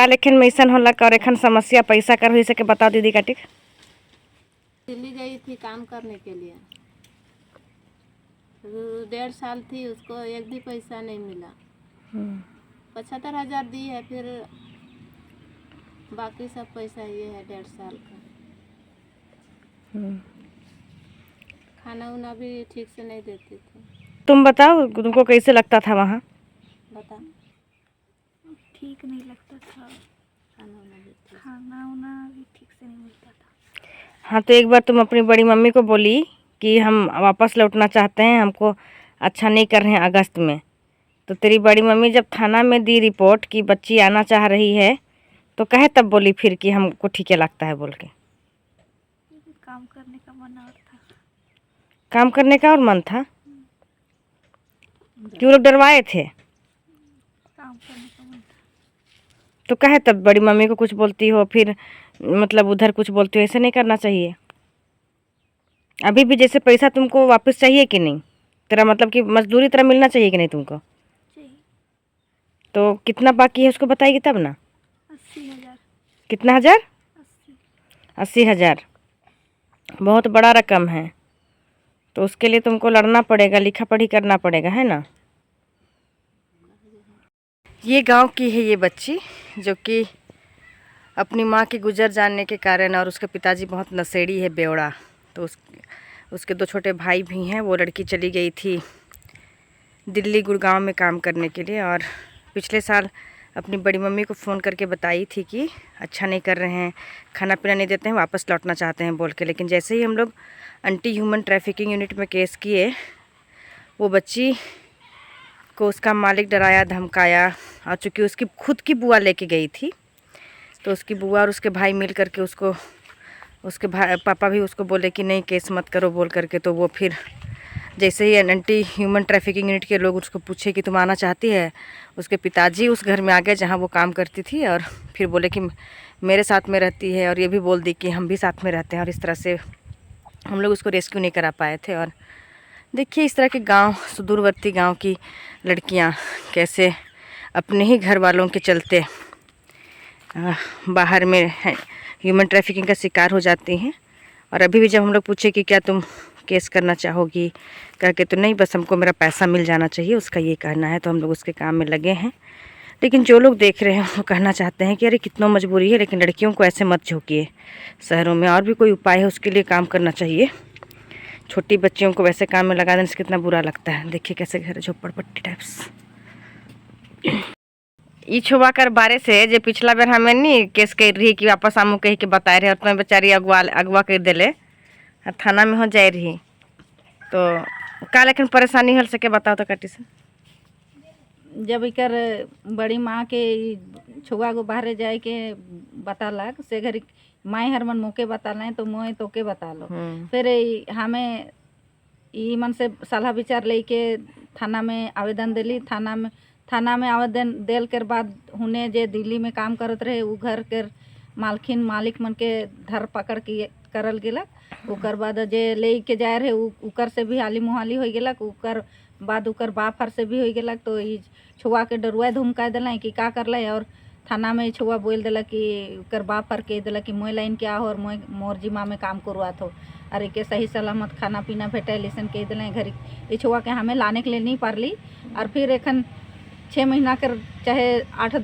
लेकिन में ऐसा होला और एखन समस्या पैसा कर हो सके बताओ दीदी काटिक। दिल्ली गई थी काम करने के लिए, 1.5 साल थी, उसको एक भी पैसा नहीं मिला। 75,000 दी है, फिर बाकी सब पैसा ये है 1.5 साल का। खाना उना भी ठीक से नहीं देती थी। तुम बताओ तुमको कैसे लगता था वहाँ? बता। ठीक नहीं लगता था, खाना उना भी ठीक से नहीं मिलता था। हाँ तो एक बार तुम अपनी बड़ी मम्मी को बोली कि हम वापस लौटना चाहते हैं, हमको अच्छा नहीं कर रहे हैं अगस्त में। तो तेरी बड़ी मम्मी जब थाना में दी रिपोर्ट कि बच्ची आना चाह रही है तो कहे तब बोली फिर कि हमको ठीक लगता है बोल के? काम करने का मन और था। काम करने का और मन था कि वो लोग डरवाए थे? काम करने का मन था। तो कहे तब बड़ी मम्मी को कुछ बोलती हो, फिर मतलब उधर कुछ बोलती हो? ऐसे नहीं करना चाहिए। अभी भी जैसे पैसा तुमको वापस चाहिए कि नहीं? तेरा मतलब कि मजदूरी तरह मिलना चाहिए कि नहीं तुमको? चाहिए। तो कितना बाकी है उसको बताएगी तब ना। 80,000। कितना हज़ार? 80। 80,000 बहुत बड़ा रकम है। तो उसके लिए तुमको लड़ना पड़ेगा, लिखा पढ़ी करना पड़ेगा, है ना। ये गांव की है ये बच्ची, जो कि अपनी माँ के गुजर जाने के कारण, और उसके पिताजी बहुत नशेड़ी है, बेवड़ा। तो उसके 2 छोटे भाई भी हैं। वो लड़की चली गई थी दिल्ली गुड़गांव में काम करने के लिए, और पिछले साल अपनी बड़ी मम्मी को फ़ोन करके बताई थी कि अच्छा नहीं कर रहे हैं, खाना पीना नहीं देते हैं, वापस लौटना चाहते हैं बोल के। लेकिन जैसे ही हम लोग एंटी ह्यूमन ट्रैफिकिंग यूनिट में केस किए, वो बच्ची को उसका मालिक डराया धमकाया, और चूँकि उसकी खुद की बुआ लेके गई थी, तो उसकी बुआ और उसके भाई मिल करके उसको, उसके भाई पापा भी उसको बोले कि नहीं केस मत करो बोल करके। तो वो फिर जैसे ही एंटी ह्यूमन ट्रैफिकिंग यूनिट के लोग उसको पूछे कि तुम आना चाहती है, उसके पिताजी उस घर में आ गए जहाँ वो काम करती थी, और फिर बोले कि मेरे साथ में रहती है, और ये भी बोल दी कि हम भी साथ में रहते हैं। और इस तरह से हम लोग उसको रेस्क्यू नहीं करा पाए थे। और देखिए इस तरह के गांव, सुदूरवर्ती गांव की लड़कियां कैसे अपने ही घर वालों के चलते बाहर में ह्यूमन ट्रैफिकिंग का शिकार हो जाती हैं। और अभी भी जब हम लोग पूछे कि क्या तुम केस करना चाहोगी करके, तो नहीं, बस हमको मेरा पैसा मिल जाना चाहिए, उसका ये कहना है। तो हम लोग उसके काम में लगे हैं। लेकिन जो लोग देख रहे हैं वो कहना चाहते हैं कि अरे कितना मजबूरी है, लेकिन लड़कियों को ऐसे मत झोंकिए। शहरों में और भी कोई उपाय है, उसके लिए काम करना चाहिए। छोटी बच्चियों को वैसे काम में लगा देने से कितना बुरा लगता है। देखिए कैसे घर झोपड़पट्टी टाइप्स। ई छुआ कर बारे से जे पिछला बेर हमें नहीं केस कर रही कि वापस आमू कह के बताए रहे, और तुम्हें बेचारी अगवा कर दिले, थाना में हो जाए रही। तो का लेकिन परेशानी हल सके बताओ तो काटी से। जब इकर बड़ी माँ के छुआ को बाहर जाए के बतालक से घरी माई हर मन मोके बतालें तो मोए तोके बता लो। फिर हमें ई मन से सलाह विचार लेके थाना में आवेदन दिली। थाना में आवेदन देल कर बाद हुने जे दिल्ली में काम करत रहे उ घर के मालकिन मालिक मन के धर पकड़ के करल गेलक। उकर बाद जे ले के जाए रहे उकर से भी हाली मुहाली हो गेलक। उकर बाद उकर बाप हर से भी हो गेलक। तो ई छुआ के डरुआ धमका दिल कि का कर ले, और थाना में छुआ बोल दिल कि उकर बाप हर के दिल कि मोए लाइन क्या हो और मोर जिमा में काम करवात हो, अरे के सही सलामत खाना पीना भेटे लिसन के दिल घरी। ये छुआ के हमें लाने के लिए नहीं पारली। और फिर एखन 6 महीना कर चाहे 8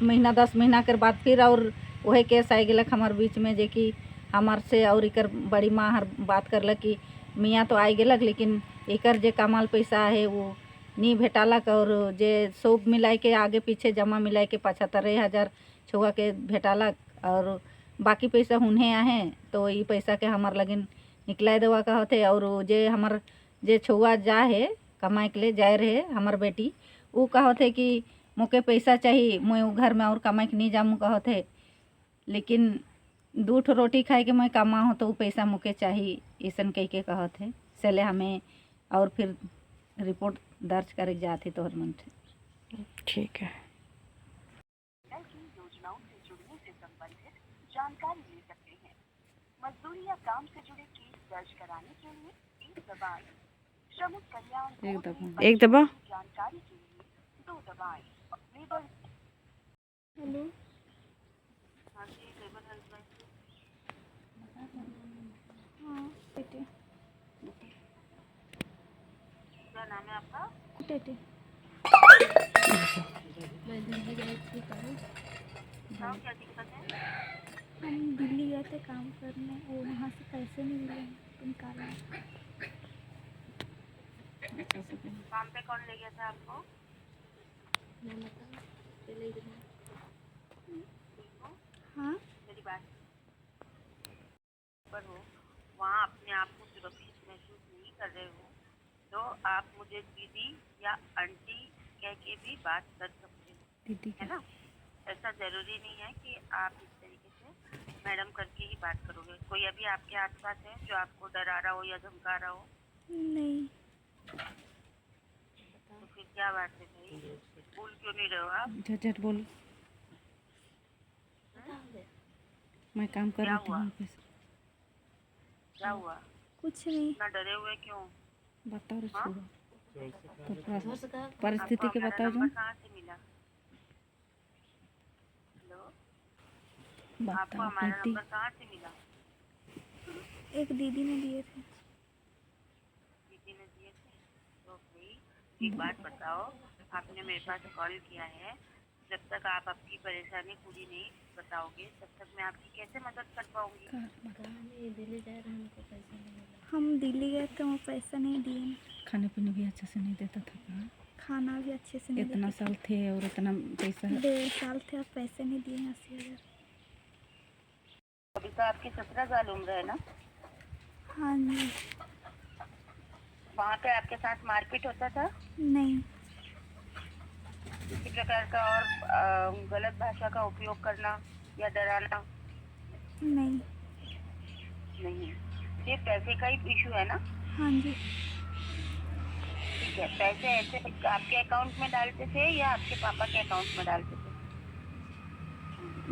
महीना 10 महीना कर बाद फिर और वही केस आ गलक हमार बीच में, जे कि हमार से और इकर बड़ी माँ हर बात करलक कि मियाँ तो आ गलक लेकिन एकर जे कमाल पैसा है वो नहीं भेटालक, और जे सब मिलाए के आगे पीछे जमा मिलाए के 75,000 छुआ के भेटालक, और बाकी पैसा हुन्हे आहे। तो ये पैसा के हमार लगिन निकलाए देवा का होते। और जे हमार जे छुआ जा है कमाए के लिए जाए रहे हमार बेटी, वो का होते कि मोके पैसा चाहिए, मैं वो घर में और कमाए के नहीं जामू का होते, लेकिन 2 ठो रोटी खाए के मैं कमा हो तो वो पैसा मुके चाहिए, ऐसन कह के कहत है। इसलिए हमें और फिर रिपोर्ट दर्ज करे जाती तोहर मन से। ठीक है। योजनाओं से जुड़ने से संबंधित जानकारी ले सकते हैं। मजदूरी या काम से जुड़े केस दर्ज कराने के लिए 1 दबाएं। श्रमिक कल्याण एक दबा जानकारी के लिए 2 दबाएं। हेलो। आपका? टेटे मैं दिल्ली गई थी कल। बताओ क्या दिक्कत है? हम दिल्ली गए थे काम करने, वो वहाँ से पैसे नहीं मिले तो निकाला। काम पे कौन ले गया था आपको? मैं बताऊँ चले गए। ठीक हो? हाँ मेरी बात पर हो, वहाँ अपने आप को सुरक्षित महसूस नहीं कर रहे हो तो आप मुझे दीदी या आंटी कह के भी बात कर सकते हो, दीदी है ना? ऐसा जरूरी नहीं है कि आप इस तरीके से मैडम करके ही बात करोगे। कोई अभी आपके आसपास है जो आपको डरा रहा हो या धमका रहा हो? नहीं, तो फिर क्या बात है भाई, बोल क्यों नहीं रहे हो आप? झट बोलो, मैं काम कर क्या रही हुआ? हूँ। क्या हुआ? कुछ नहीं। इतना डरे हुए क्यों? बताओ रे हाँ? छोड़ो, तो परिस्थिति के आपको बताओ हमारा जो नंबर कहाँ से मिला? हेलो, आपको बताओ हमारा बेटी। नंबर कहाँ से मिला? एक दीदी ने दिए थे। दीदी ने दिए थे? तो भाई एक बात बताओ, आपने मेरे पास कॉल किया है, जब तक आप आपकी परेशानी पूरी नहीं बताओगे तब तक मैं आपकी कैसे मदद कर पाऊंगी? दिल्ली जा रहे हैं, हमको पैसा नहीं मिला। हम दिल्ली गए थे, वो पैसा नहीं दिए। खाने पीने भी अच्छे से नहीं देता था कहाँ? खाना भी अच्छे से नहीं इतना साल थे और इतना पैसा। 1.5 साल थे, अब पैसे नहीं दिए 80,000। अभी तो आपकी 17 साल उम्र है ना? हाँ जी। वहाँ पे आपके साथ मारपीट होता था? नहीं किसी प्रकार का और गलत भाषा का उपयोग करना या डराना? नहीं। नहीं। सिर्फ पैसे का ही इशू है ना? हाँ जी। ठीक है, पैसे ऐसे आपके अकाउंट में डालते थे या आपके पापा के अकाउंट में डालते थे?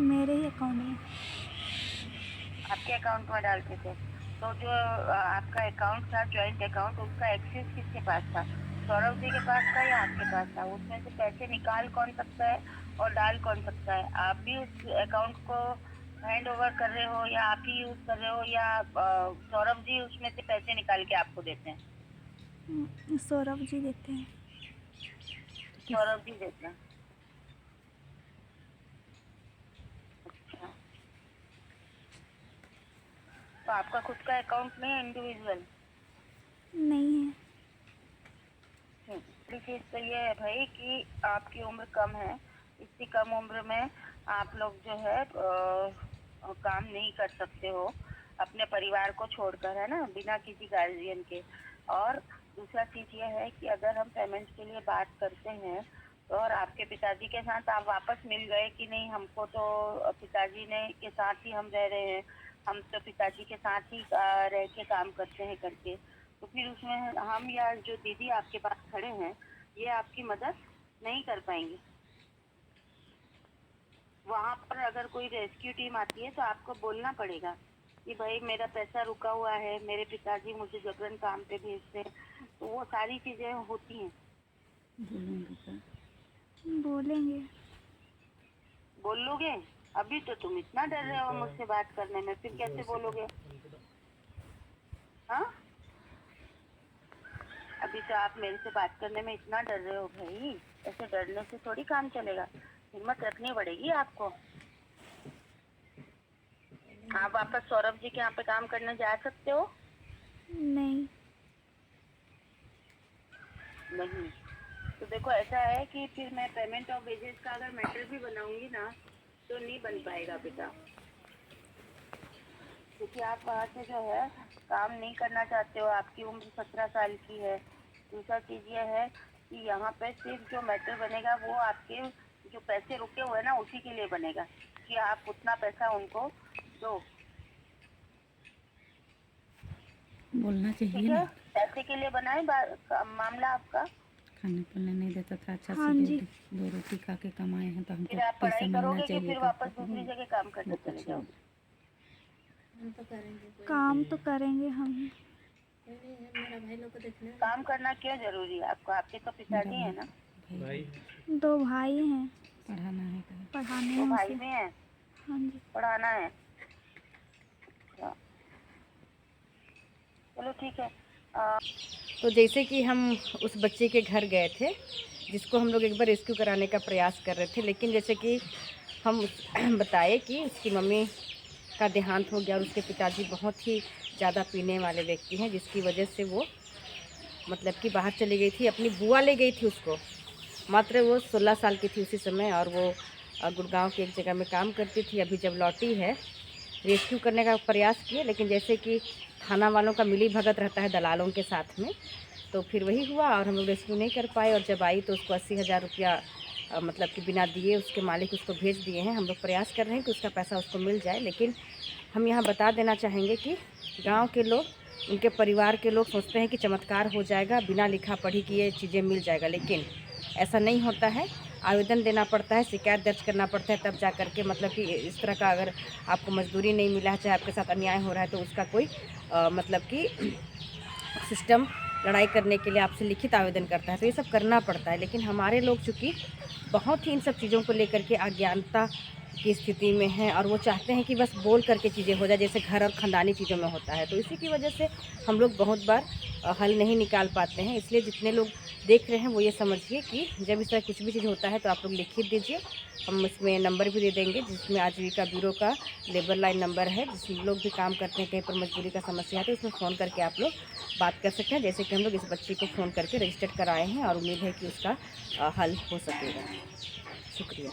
मेरे ही अकाउंट में। आपके अकाउंट में डालते थे। तो जो आपका अकाउंट था, जॉइंट अकाउंट, उसका एक्सेस किसके पास था? सौरभ जी के पास था या आपके पास था? उसमें से पैसे निकाल कौन सकता है और डाल कौन सकता है? आप भी उस अकाउंट को हैंड ओवर कर रहे हो या आप ही यूज कर रहे हो या सौरभ जी उसमें से पैसे निकाल के आपको देते हैं? सौरभ जी देते हैं। सौरभ जी देते हैं। अच्छा, तो आपका खुद का अकाउंट नहीं है, इंडिविजुअल? नहीं है। दूसरी चीज तो ये है भाई कि आपकी उम्र कम है, इतनी कम उम्र में आप लोग जो है काम नहीं कर सकते हो अपने परिवार को छोड़कर, है ना, बिना किसी गार्जियन के। और दूसरा चीज ये है कि अगर हम पेमेंट के लिए बात करते हैं तो और आपके पिताजी के साथ आप वापस मिल गए कि नहीं, हमको तो पिताजी ने के साथ ही हम रह रहे हैं, हम तो पिताजी के साथ ही रह के काम करते हैं करके, तो फिर उसमें हम या जो दीदी आपके पास खड़े हैं ये आपकी मदद नहीं कर पाएंगे। वहाँ पर अगर कोई रेस्क्यू टीम आती है तो आपको बोलना पड़ेगा कि भाई मेरा पैसा रुका हुआ है, मेरे पिताजी मुझे जबरन काम पे भेजते हैं, तो वो सारी चीजें होती हैं। बोलेंगे। बोल लोगे? अभी तो तुम इतना डर रहे हो मुझसे बात करने में, फिर कैसे बोलोगे? हाँ, अभी तो आप मेरे से बात करने में इतना डर रहे हो भाई, ऐसे डरने से थोड़ी काम चलेगा, हिम्मत रखनी पड़ेगी आपको। आप वापस सौरभ जी के यहाँ पे काम करने जा सकते हो? नहीं। नहीं। तो देखो ऐसा है कि फिर मैं पेमेंट ऑफ वेजेस का अगर मैटर भी बनाऊंगी ना तो नहीं बन पाएगा बेटा, क्योंकि आप वहाँ से जो है काम नहीं करना चाहते हो, आपकी उम्र 17 साल की है। दूसरा चीज ये है कि यहाँ पे सिर्फ जो मैटर बनेगा वो आपके जो पैसे रुके हुए हैं ना उसी के लिए बनेगा कि आप उतना पैसा उनको दो। बोलना ठीक चाहिए है, ना। पैसे के लिए बनाए मामला आपका। खाने पीने नहीं देता था, अच्छा हाँ से जी। दो रोटी खा के कमाए हैं तो हमको फिर आप पैसा पढ़ाई मिलना करोगे कि चाहिए फिर था। वापस दूसरी जगह काम करने चले जाओगे? हम तो करेंगे, कोई काम तो करेंगे हम। कोई नहीं है, मेरा भाई लोग को देखना है। काम करना क्यों जरूरी है आपको? आपके तो पिताजी है ना? भाई 2 भाई हैं, पढ़ाना है तो पढ़ाने तो हैं भाई उसे। में है, हाँ जी। पढ़ाना है। अच्छा। चलो ठीक है, तो जैसे कि हम उस बच्चे के घर गए थे जिसको हम लोग एक बार रेस्क्यू कराने का प्रयास कर रहे थे, लेकिन जैसे कि हम बताए कि उसकी मम्मी का देहांत हो गया और उसके पिताजी बहुत ही ज़्यादा पीने वाले व्यक्ति हैं, जिसकी वजह से वो मतलब कि बाहर चली गई थी। अपनी बुआ ले गई थी उसको, मात्र वो 16 साल की थी उसी समय, और वो गुड़गांव की एक जगह में काम करती थी। अभी जब लौटी है, रेस्क्यू करने का प्रयास किए, लेकिन जैसे कि थाना वालों का मिली भगत रहता है दलालों के साथ में, तो फिर वही हुआ और हम लोग रेस्क्यू नहीं कर पाए। और जब आई तो उसको 80,000 रुपया मतलब कि बिना दिए उसके मालिक उसको भेज दिए हैं। हम लोग प्रयास कर रहे हैं कि उसका पैसा उसको मिल जाए, लेकिन हम यहाँ बता देना चाहेंगे कि गांव के लोग, उनके परिवार के लोग सोचते हैं कि चमत्कार हो जाएगा, बिना लिखा पढ़ी किए चीज़ें मिल जाएगा, लेकिन ऐसा नहीं होता है। आवेदन देना पड़ता है, शिकायत दर्ज करना पड़ता है, तब जा कर के मतलब कि इस तरह का अगर आपको मजदूरी नहीं मिला है, चाहे आपके साथ अन्याय हो रहा है, तो उसका कोई मतलब कि सिस्टम लड़ाई करने के लिए आपसे लिखित आवेदन करता है, तो ये सब करना पड़ता है। लेकिन हमारे लोग चूँकि बहुत ही इन सब चीज़ों को लेकर के अज्ञानता की स्थिति में हैं और वो चाहते हैं कि बस बोल करके चीज़ें हो जाए, जैसे घर और ख़ानदानी चीज़ों में होता है, तो इसी की वजह से हम लोग बहुत बार हल नहीं निकाल पाते हैं। इसलिए जितने लोग देख रहे हैं वो ये समझिए कि जब इस तरह कुछ भी चीज़ होता है तो आप लोग लिखित दीजिए। हम इसमें नंबर भी दे देंगे, जिसमें आजीविका ब्यूरो का लेबर लाइन नंबर है, जिसमें लोग भी काम करते हैं, कहीं पर मजदूरी का समस्या है तो उसमें फ़ोन करके आप लोग बात कर सकते हैं। जैसे कि हम लोग इस बच्ची को फ़ोन करके रजिस्टर कराए हैं और उम्मीद है कि उसका हल हो सकेगा। शुक्रिया।